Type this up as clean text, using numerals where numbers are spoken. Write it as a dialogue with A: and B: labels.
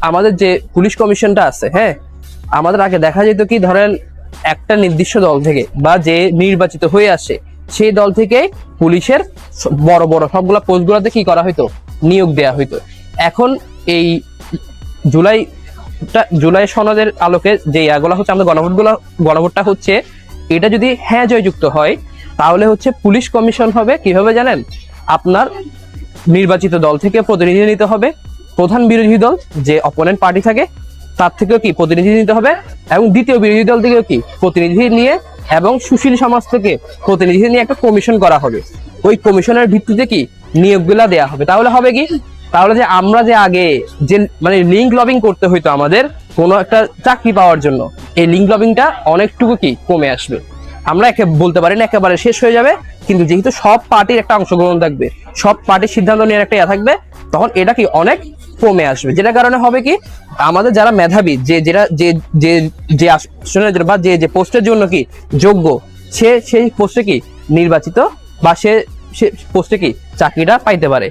A: আমাদের যে পুলিশ কমিশনটা আছে, হ্যাঁ, আমাদের আগে দেখা যেত কি, ধরেন একটা নির্দিষ্ট দল থেকে বা যে নির্বাচিত হয়ে আসে সেই দল থেকে পুলিশের বড় বড় সবগুলা পোস্টগুলোতে কি করা হইতো, নিয়োগ দেয়া হইতো। এখন এই জুলাই সনদের আলোকে যে ইয়াগুলো হচ্ছে, আমাদের গণভোটটা হচ্ছে, এটা যদি হ্যাঁ জয়যুক্ত হয় তাহলে হচ্ছে পুলিশ কমিশন হবে কিভাবে জানেন, আপনার নির্বাচিত দল থেকে প্রতিনিধি নিতে হবে, প্রধান বিরোধী দল যে অপোনেন্ট পার্টি থাকে তার থেকেও কি প্রতিনিধি নিতে হবে, এবং দ্বিতীয় বিরোধী দল থেকেও কি প্রতিনিধি নিয়ে, এবং সুশীল সমাজ থেকে প্রতিনিধি নিয়ে একটা কমিশন করা হবে। ওই কমিশনের ভিত্তিতে কি নিয়োগগুলা দেয়া হবে। তাহলে হবে কি, তাহলে যে আমরা যে আগে যে মানে লিঙ্ক লবিং করতে হইতো আমাদের কোনো একটা চাকরি পাওয়ার জন্য, এই লিঙ্ক লবিংটা অনেকটুকু কি কমে আসবে। আমরা বলতে পারি না একেবারে শেষ হয়ে যাবে, কিন্তু যেহেতু সব পার্টির একটা অংশগ্রহণ থাকবে, সব পার্টির সিদ্ধান্ত নেওয়ার একটা থাকবে, তখন এটা কি অনেক কমে আসবে। যেটার কারণে হবে কি, আমাদের যারা মেধাবী, যে আসনের বা যে পোস্টের জন্য কি যোগ্য, সেই পোস্টে কি নির্বাচিত বা সে পোস্টে কি চাকরিটা পাইতে পারে।